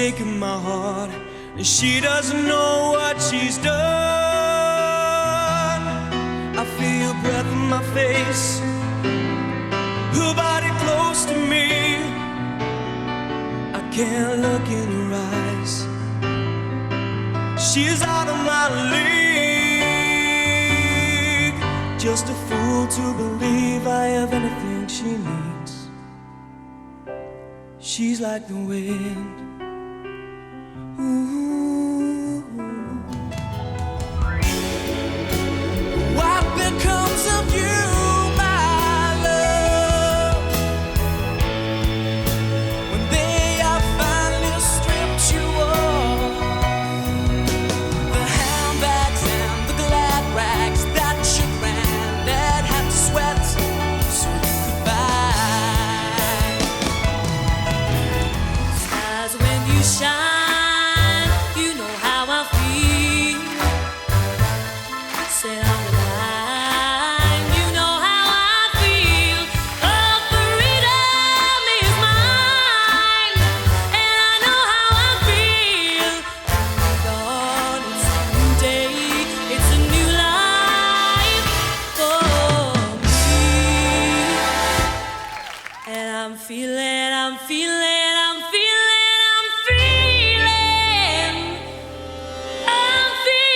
taken my heart, and she doesn't know what she's done. I feel your breath in my face, her body close to me. I can't look in her eyes, she's out of my league. Just a fool to believe I have anything she needs. She's like the wind. Ooh. What becomes of you, my love, when they have finally stripped you off? The handbags and the glad rags that you branded have to sweat so you could buy. Stars when you shine, you know how I feel. Say I'm alive, you know how I feel. Oh, freedom is mine, and I know how I feel. God, it's a new day, it's a new life for me. And I'm feeling, I'm feeling, I'm feeling, I'm feeling, I'm feeling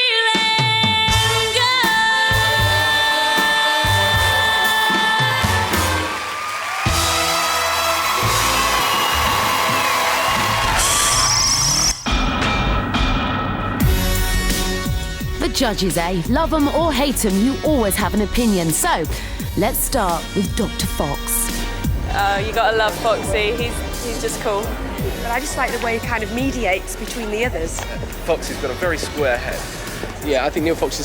The judges, eh? Love 'em or hate 'em, you always have an opinion. So, let's start with Dr. Fox. You gotta love Foxy. He's just cool. But I just like the way he kind of mediates between the others. Foxy's got a very square head. Yeah, I think Neil Fox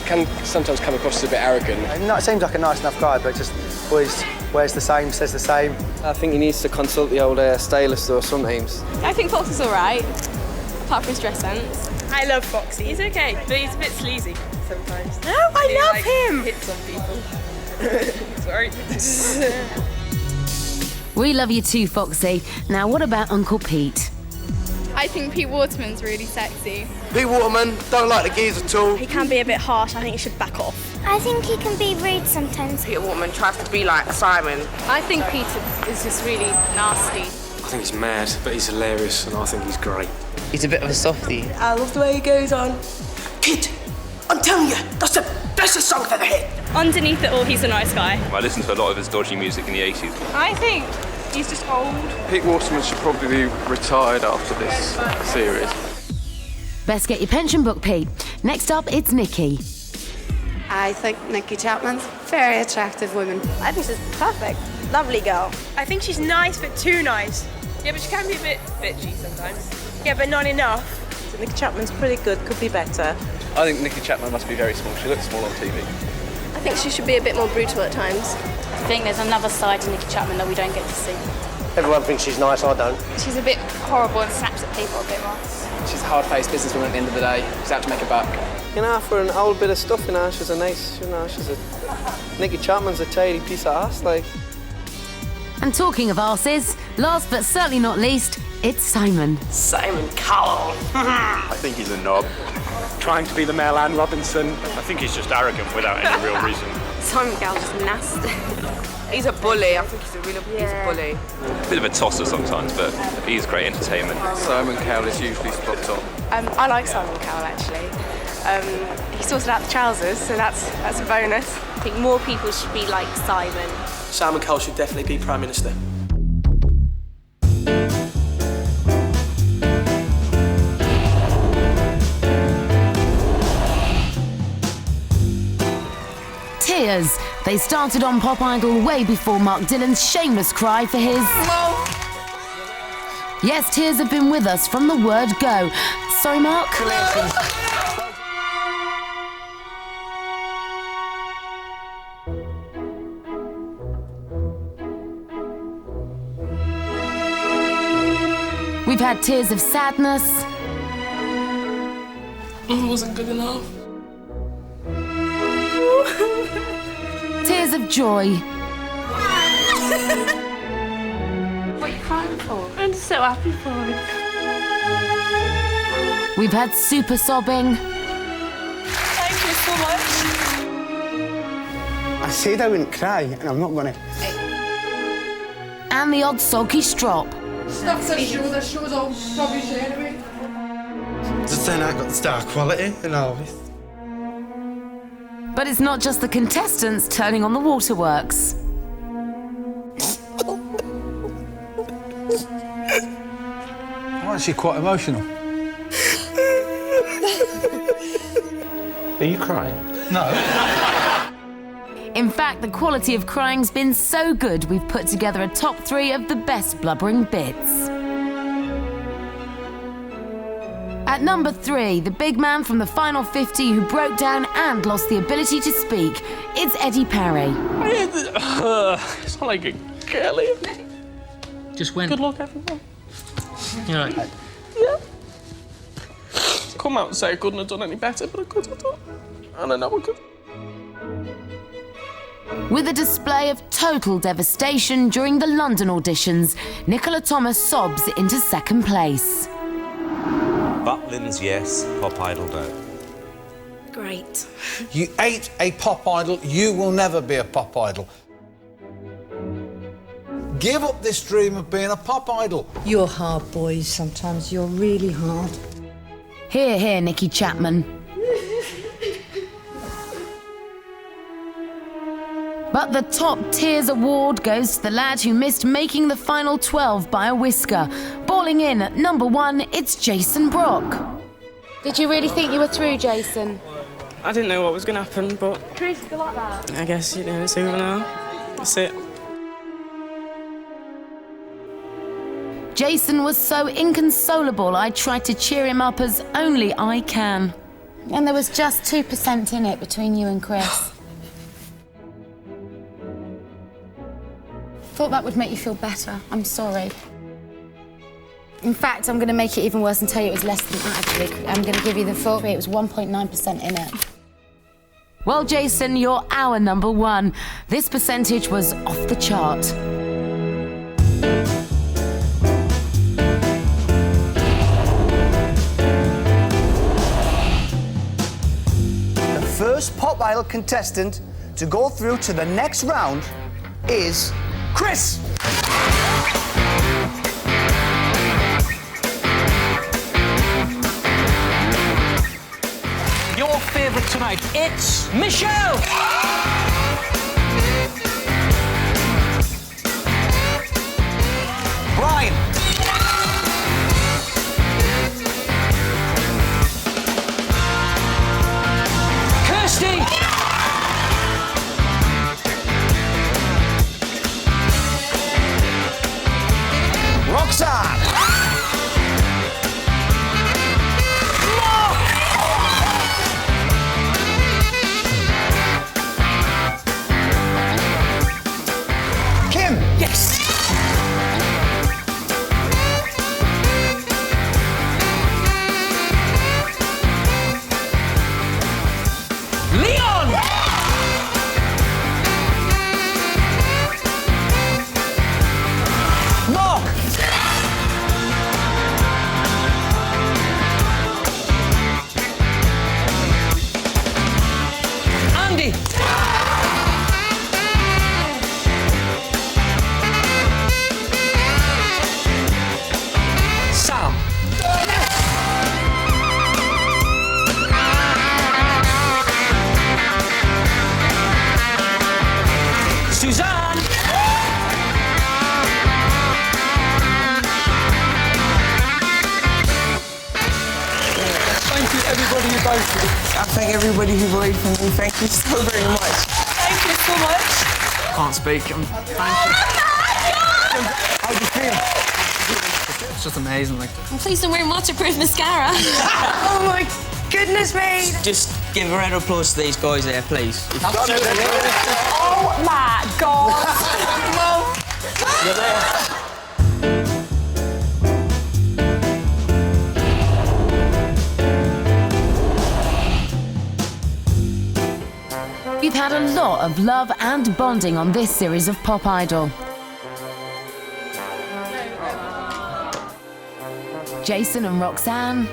can sometimes come across as a bit arrogant. It seems like a nice enough guy, but just always wears the same, says the same. I think he needs to consult the old stylist or sometimes. I think Fox is all right, apart from his dress sense. I love Foxy. He's okay, but he's a bit sleazy sometimes. No, I love him. Hits on people. Sorry. We love you too, Foxy. Now, what about Uncle Pete? I think Pete Waterman's really sexy. Pete Waterman, don't like the gears at all. He can be a bit harsh. I think he should back off. I think he can be rude sometimes. Peter Waterman tries to be like Simon. I think Peter is just really nasty. I think he's mad, but he's hilarious, and I think he's great. He's a bit of a softie. I love the way he goes on. Kid, I'm telling you, that's the best song I've ever hit. Underneath it all, he's a nice guy. I listened to a lot of his dodgy music in the 80s. I think he's just old. Pete Waterman should probably be retired after this series. Best get your pension book, Pete. Next up, it's Nicki. I think Nicki Chapman's a very attractive woman. I think she's perfect. Lovely girl. I think she's nice, but too nice. Yeah, but she can be a bit bitchy sometimes. Yeah, but not enough. So Nicki Chapman's pretty good, could be better. I think Nicki Chapman must be very small. She looks small on TV. I think she should be a bit more brutal at times. I think there's another side to Nicki Chapman that we don't get to see. Everyone thinks she's nice, I don't. She's a bit horrible and snaps at people a bit more. She's a hard-faced businesswoman at the end of the day. She's out to make a buck. You know, for an old bit of stuff, you know, she's a nice, you know, Nicki Chapman's a tidy piece of ass, like. And talking of arses, last but certainly not least, it's Simon. Simon Cowell. I think he's a knob. Trying to be the male Anne Robinson. I think he's just arrogant without any real reason. Simon Cowell's just nasty. He's a bully. I think he's a bully. Bit of a tosser sometimes, but he's great entertainment. Simon Cowell is usually spot on. I like Simon Cowell, actually. He sorted out the trousers, so that's a bonus. I think more people should be like Simon. Simon Cowell should definitely be Prime Minister. Tears. They started on Pop Idol way before Mark Dyllan's shameless cry for his... Yes, tears have been with us from the word go. Sorry, Mark? We've had tears of sadness. It wasn't good enough. Tears of joy. What are you crying for? I'm just so happy for him. We've had super sobbing. Thank you so much. I said I wouldn't cry, and I'm not going to. And the odd sulky strop. Stuff that shows all rubbish anyway. Just saying I got star quality and all this. But it's not just the contestants turning on the waterworks. I'm actually quite emotional. Are you crying? No. In fact, the quality of crying's been so good, we've put together a top 3 of the best blubbering bits. At number 3, the big man from the final 50 who broke down and lost the ability to speak. It's Eddie Parry. It's not like a girly. Just win. Good luck, everyone. You're right. Yeah. Come out and say I couldn't have done any better, but I could have done. And I know I could. With a display of total devastation during the London auditions, Nicola Thomas sobs into second place. Butlins, yes. Pop Idol, no. Great. You ain't a pop idol. You will never be a pop idol. Give up this dream of being a pop idol. You're hard, boys. Sometimes you're really hard. Hear, hear, Nicki Chapman. But the Top Tiers Award goes to the lad who missed making the final 12 by a whisker. Balling in at number 1, it's Jason Brock. Did you really think you were through, Jason? I didn't know what was going to happen, but Chris, you like that? I guess, you know, it's over now. That's it. Jason was so inconsolable, I tried to cheer him up as only I can. And there was just 2% in it between you and Chris. Thought that would make you feel better. I'm sorry. In fact, I'm going to make it even worse and tell you it was less than that, actually. I'm going to give you the full. It was 1.9% in it. Well, Jason, you're our number 1. This percentage was off the chart. The first Pop Idol contestant to go through to the next round is Chris. Your favourite tonight, it's Michelle! Brian. Kirsty! Roxanne. Kim. Yes. Leon! Mark. Andy! Sam! Suzanne! Thank you, everybody who voted. I thank everybody who voted for me. Thank you so very much. Thank you so much. Can't speak. How do you feel? It's just amazing. Like, Please don't wear waterproof mascara. Oh my goodness me. Just give a round of applause to these guys there, please. Oh my God. You're there. We've had a lot of love and bonding on this series of Pop Idol. Jason and Roxanne,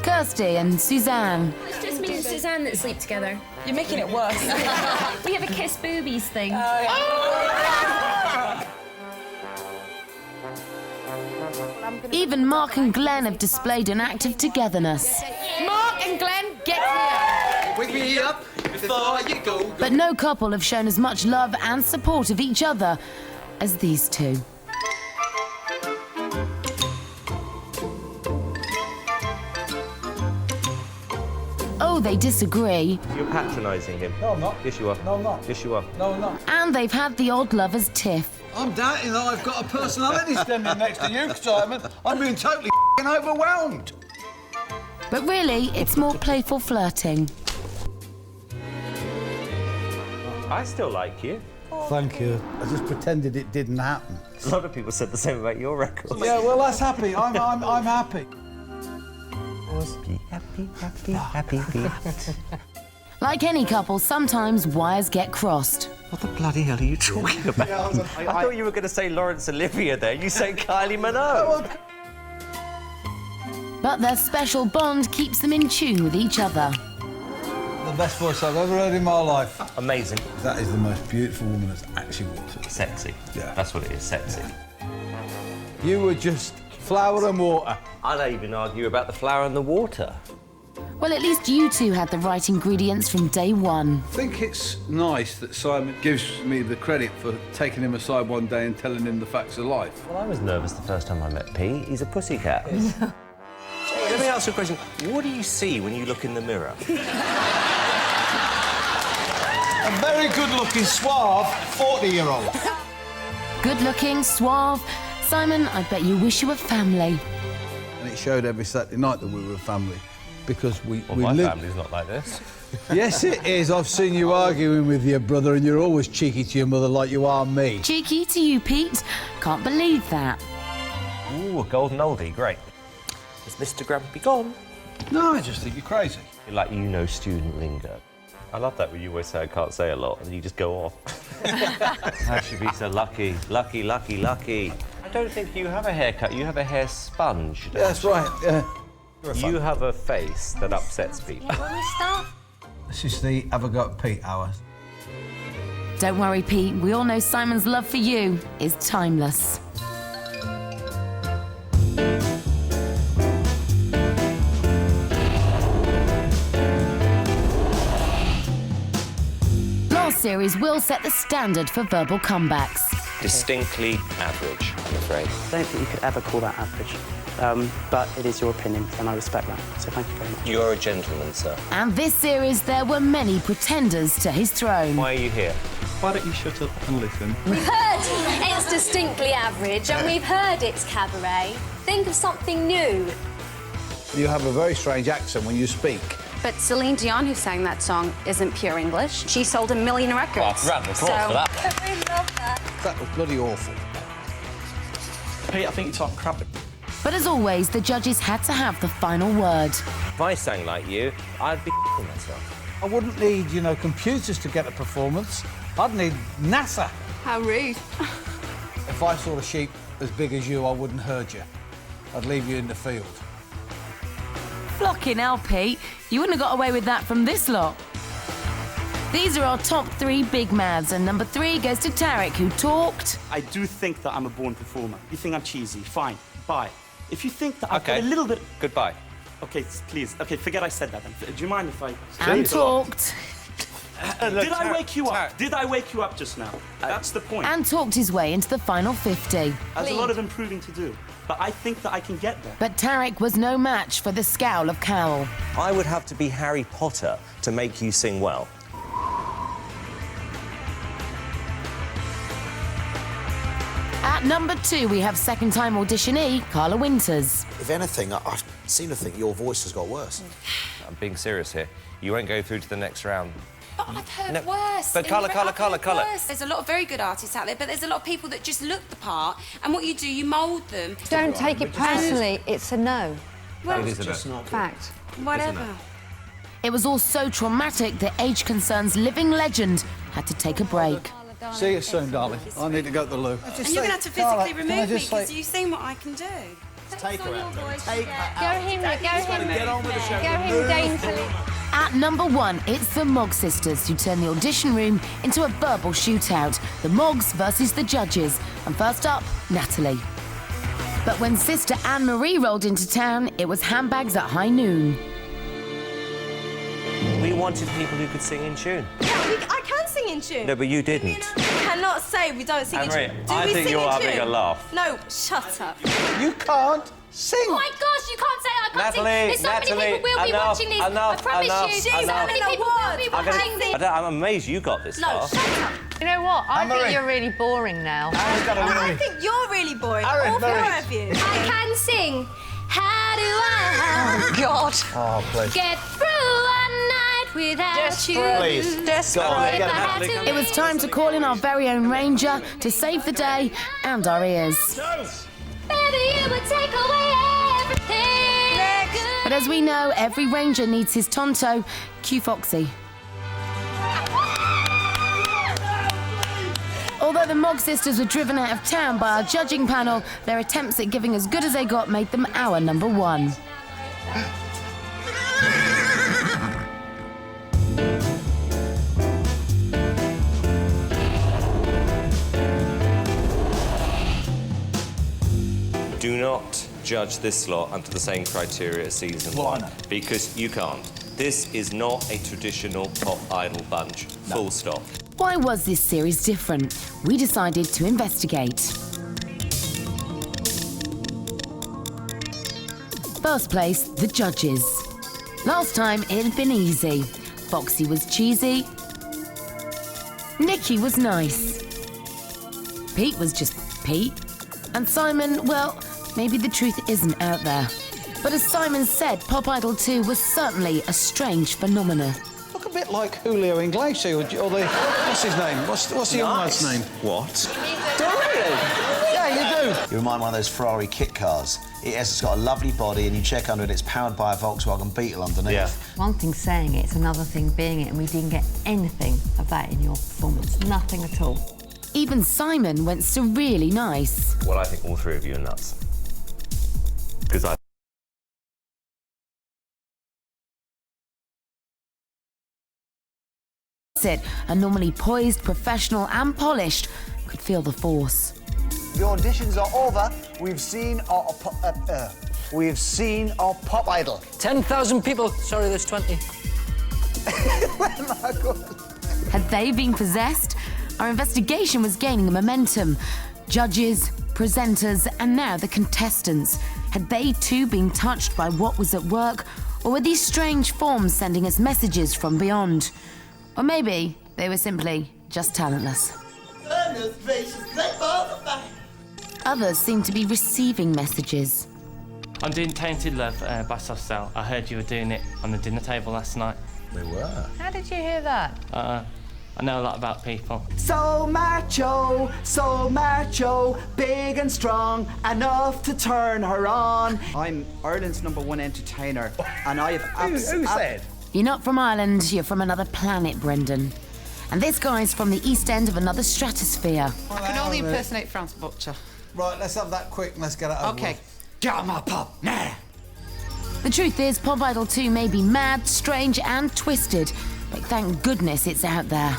Kirsty and Suzanne. It's just me and Suzanne that sleep together. You're making it worse. We have a kiss boobies thing. Even Mark and Glenn have displayed an act of togetherness. Mark and Glenn, get here! Wake me up before you go. But no couple have shown as much love and support of each other as these two. Oh, they disagree. You're patronising him. No, I'm not. Yes, you are. No, I'm not. Yes, you are. No, I'm not. And they've had the odd lovers tiff. I'm doubting that I've got a personality standing next to you, Simon. I'm being totally overwhelmed. But really, it's more playful flirting. I still like you. Thank you. I just pretended it didn't happen. A lot of people said the same about your record. Yeah, well, that's happy. I'm happy. Happy. Like any couple, sometimes wires get crossed. What the bloody hell are you talking about? I thought you were going to say Laurence Olivier there. You say Kylie Minogue. But their special bond keeps them in tune with each other. The best voice I've ever heard in my life. Amazing. That is the most beautiful woman that's actually walked. Sexy. Yeah. That's what it is, sexy. You were just flour and water. I'd even argue about the flour and the water. Well, at least you two had the right ingredients from day one. I think it's nice that Simon gives me the credit for taking him aside one day and telling him the facts of life. Well, I was nervous the first time I met Pete. He's a pussycat. Let me ask you a question. What do you see when you look in the mirror? A very good-looking, suave 40-year-old. Good-looking, suave. Simon, I bet you wish you were family. And it showed every Saturday night that we were a family, because we my lived... family's not like this. Yes, it is. I've seen you arguing with your brother, and you're always cheeky to your mother like you are me. Cheeky to you, Pete? Can't believe that. Ooh, a golden oldie, great. Is Mr. Grumpy gone? No, I just think you're crazy. Like you know student lingo. I love that when you always say I can't say a lot and you just go off. I should be so lucky, lucky, lucky, lucky. I don't think you have a haircut, you have a hair sponge. Yeah, that's right, yeah. You have a face that upsets people. This is the Have a Go at Pete hour. Don't worry, Pete. We all know Simon's love for you is timeless. Last series will set the standard for verbal comebacks. Distinctly average, I'm afraid. I don't think you could ever call that average. But it is your opinion, and I respect that. So thank you very much. You're a gentleman, sir. And this series, there were many pretenders to his throne. Why are you here? Why don't you shut up and listen? We've heard it's distinctly average, and we've heard it's cabaret. Think of something new. You have a very strange accent when you speak. But Celine Dion, who sang that song, isn't pure English. She sold 1 million records. Well, round of applause for that. I really love that. That was bloody awful. Pete, I think you talk crap. But as always, the judges had to have the final word. If I sang like you, I'd be myself. I wouldn't need, you know, computers to get a performance. I'd need NASA. How rude. If I saw a sheep as big as you, I wouldn't herd you. I'd leave you in the field. Flocking hell, Pete. You wouldn't have got away with that from this lot. These are our top 3 big mads, and number 3 goes to Tarek, who talked. I do think that I'm a born performer. You think I'm cheesy? Fine. Bye. If you think that I've got a little bit... Goodbye. OK, please. OK, forget I said that then. Do you mind if I... And talked. Did I wake you up? Did I wake you up just now? That's the point. And talked his way into the final 50. There's a lot of improving to do, but I think that I can get there. But Tarek was no match for the scowl of Cowell. I would have to be Harry Potter to make you sing well. At number 2, we have second-time auditionee Carla Winters. If anything, I seem to think your voice has got worse. I'm being serious here. You won't go through to the next round. But I've heard worse. But colour. There's a lot of very good artists out there, but there's a lot of people that just look the part, and what you do, you mould them. Don't take it personally. It's a no. Well, it is just not fact. Whatever. It was all so traumatic that Age Concern's living legend had to take a break. See you soon, darling. I need to go to the loo. And you're going to have to physically remove me because you've seen what I can do. Take her out. Take her Go out. him, go him. Get on with the show. Go him daintily. At number 1, it's the Mogg sisters who turn the audition room into a verbal shootout. The Moggs versus the judges. And first up, Natalie. But when sister Anne-Marie rolled into town, it was handbags at high noon. We wanted people who could sing in tune. Yeah, I can sing in tune. No, but you didn't. You cannot say we don't sing Anne-Marie, in tune. Do I we think sing you're in having tune? a laugh. No, shut up. You can't sing. Oh my gosh, you can't say I can't sing. There's so many people will be watching these. I promise you. So many people will be watching these. I'm amazed you got this far. No, shut up. You know what? I Anne-Marie. think you're really boring now. I think you're really boring. All four of you. I can sing. How do I Oh, God. Oh, please. get through a night without you? Please. Desperate. It was time to call in our very own ranger to save the day and our ears. Baby, you would take away everything. But as we know, every ranger needs his tonto. Cue Foxy. Although the Mogg sisters were driven out of town by our judging panel, their attempts at giving as good as they got made them our number 1. Do not judge this lot under the same criteria as season 1. Because you can't. This is not a traditional pop idol bunch. No. Full stop. Why was this series different? We decided to investigate. First place, the judges. Last time it had been easy. Foxy was cheesy. Nicki was nice. Pete was just Pete. And Simon, well, maybe the truth isn't out there. But as Simon said, Pop Idol 2 was certainly a strange phenomenon. Look a bit like Julio Iglesias or the... What's his name? What's the young man's name? What? Do you really? Yeah, you do. You remind me of one of those Ferrari kit cars. It's got a lovely body, and you check under it, it's powered by a Volkswagen Beetle underneath. Yeah. One thing saying it, it's another thing being it, and we didn't get anything of that in your performance. Nothing at all. Even Simon went surreally nice. Well, I think all three of you are nuts. Because I... A normally poised, professional and polished could feel the force. The auditions are over. We've seen our Pop Idol. 10,000 people. Sorry, there's 20. Had they been possessed? Our investigation was gaining momentum. Judges, presenters, and now the contestants. Had they too been touched by what was at work? Or were these strange forms sending us messages from beyond? Or maybe they were simply just talentless. Others seemed to be receiving messages. I'm doing Tainted Love by Soft Cell. I heard you were doing it on the dinner table last night. We were. How did you hear that? I know a lot about people. So macho, big and strong, enough to turn her on. I'm Ireland's #1 entertainer, and I have Who said? You're not from Ireland, you're from another planet, Brendan. And this guy's from the east end of another stratosphere. I can only impersonate France Butcher. Right, let's have that quick and let's get it over Okay. Get my pop, nah. The truth is, Pop Idol 2 may be mad, strange and twisted, but thank goodness it's out there.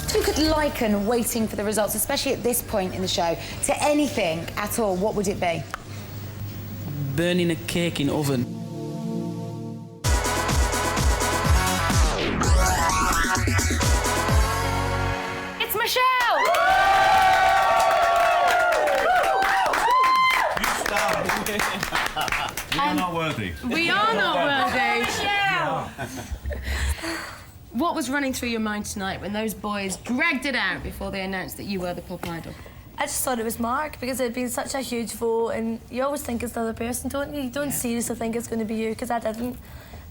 If you could liken waiting for the results, especially at this point in the show, to anything at all, what would it be? Burning a cake in oven. It's Michelle! You're not worthy. We are not worthy. Michelle! What was running through your mind tonight when those boys dragged it out before they announced that you were the Pop Idol? I just thought it was Mark because it had been such a huge vote, and you always think it's the other person, don't you? You don't seriously think it's going to be you, because I didn't.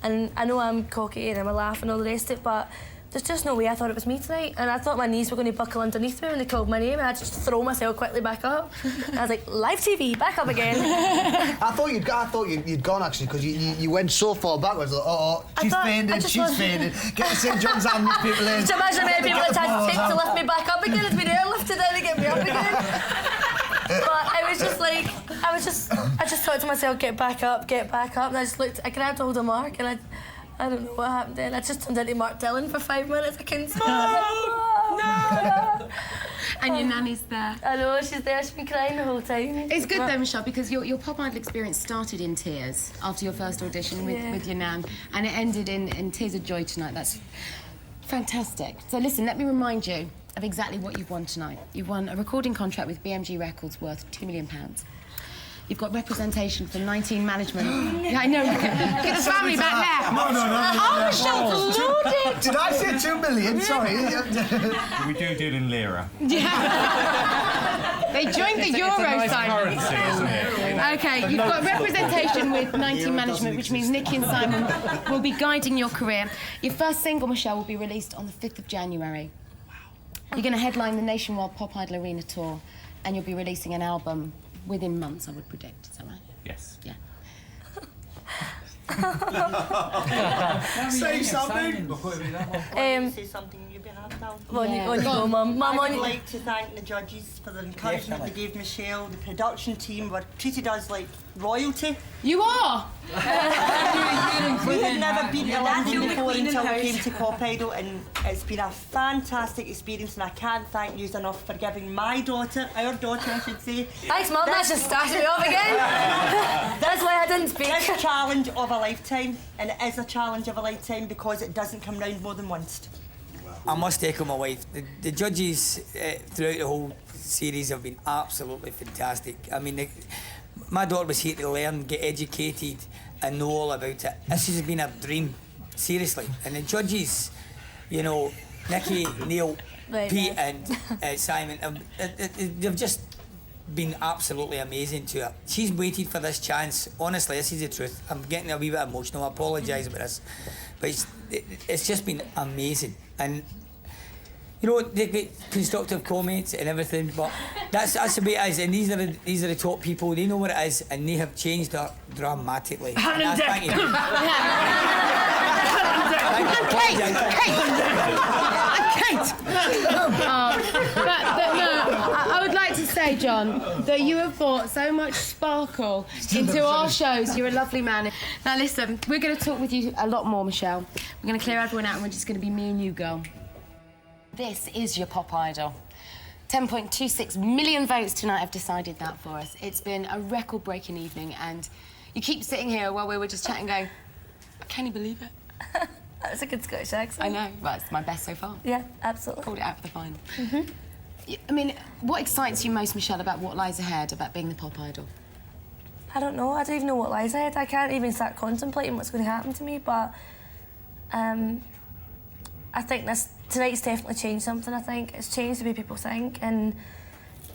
And I know I'm cocky and I'm a laugh and all the rest of it, but there's just no way I thought it was me tonight. And I thought my knees were going to buckle underneath me when they called my name, and I had to just throw myself quickly back up. And I was like, live TV, back up again. I thought you'd gone actually, because you went so far backwards. Like, she's fainted. Get the St John's Ambulance people in. Just imagine how many people it had to take to lift me back up again. It's been airlifted in to get me up again. But I was just like, I just just thought to myself, get back up, get back up. And I just looked, I grabbed hold of Mark and I don't know what happened then. I just turned into Mark Dillon for 5 minutes. I couldn't stop. No. And your nanny's there. I know, she's there. She's been crying the whole time. It's good though, Michelle, because your Pop Idol experience started in tears after your first audition with your nan, and it ended in tears of joy tonight. That's fantastic. So listen, let me remind you of exactly what you've won tonight. You've won a recording contract with BMG Records worth £2 million. You've got representation from 19 management. Yeah, I know. Look at the family back there. No. Oh, Michelle's loaded. Did I say 2 million? Sorry. We do it in lira. Yeah. They joined the Euro nice sign. currency, isn't it? Okay, you've got representation with 19 management, which means Nicki and Simon will be guiding your career. Your first single, Michelle, will be released on the 5th of January. You're going to headline the nationwide Pop Idol Arena tour, and you'll be releasing an album within months, I would predict. Is that right? Yes. Yeah. Say something. Say something on your behalf, Dal. On you go, Mum. I would like to thank the judges for the encouragement they gave Michelle. The production team were treated us like royalty. You are. We had never been to London before until we came to Pop Idol, and it's been a fantastic experience, and I can't thank you enough for giving my daughter, our daughter I should say. Thanks, Mum, that just started me off again. That's why I didn't speak. It's a challenge of a lifetime, and it is a challenge of a lifetime because it doesn't come round more than once. I must echo my wife. The judges throughout the whole series have been absolutely fantastic. I mean, my daughter was here to learn, get educated and know all about it. This has been a dream, seriously. And the judges, you know, Nicki, Neil, Pete and Simon, they've just been absolutely amazing to her. She's waited for this chance. Honestly, this is the truth. I'm getting a wee bit emotional. I apologise about this. But it's just been amazing. And you know, they get constructive comments and everything, but that's the way it is. And these are the top people. They know what it is, and they have changed her dramatically. And I thank you. I would like to say, John, that you have brought so much sparkle into our shows. You're a lovely man. Now listen, we're going to talk with you a lot more, Michelle. We're going to clear everyone out, and we're just going to be me and you, girl. This is your Pop Idol. 10.26 million votes tonight have decided that for us. It's been a record-breaking evening, and you keep sitting here while we were just chatting going, can you believe it? That's a good Scottish accent. I know, but it's my best so far. Yeah, absolutely. Called it out for the final. I mean, what excites you most, Michelle, about what lies ahead, about being the Pop Idol? I don't know. I don't even know what lies ahead. I can't even start contemplating what's going to happen to me, but I think tonight's definitely changed something, I think. It's changed the way people think, and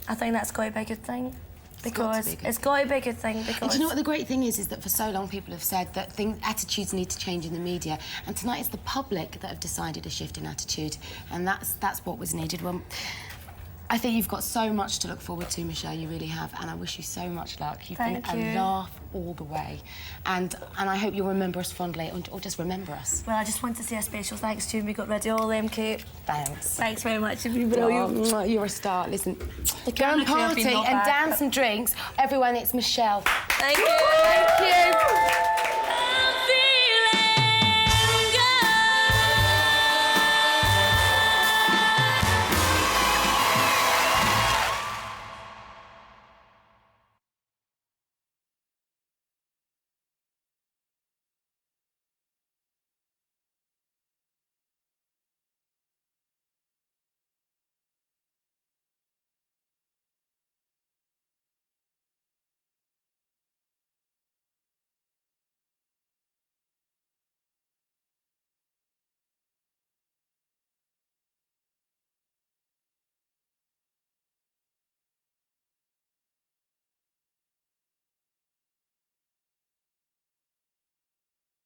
I think that's got to be a good thing. Because it's got to be a good thing. Because and do you know what the great thing is that for so long people have said that attitudes need to change in the media, and tonight it's the public that have decided a shift in attitude, and that's what was needed. Well, I think you've got so much to look forward to, Michelle, you really have, and I wish you so much luck. You've been a laugh all the way, and I hope you'll remember us fondly, or just remember us. Well, I just want to say a special thanks to you. We got rid of all them, Kate. Thanks. Thanks very much. You've been brilliant. Oh, you're a star. Listen, go and party and dance and drinks. Everyone, it's Michelle. Thank you. Thank you.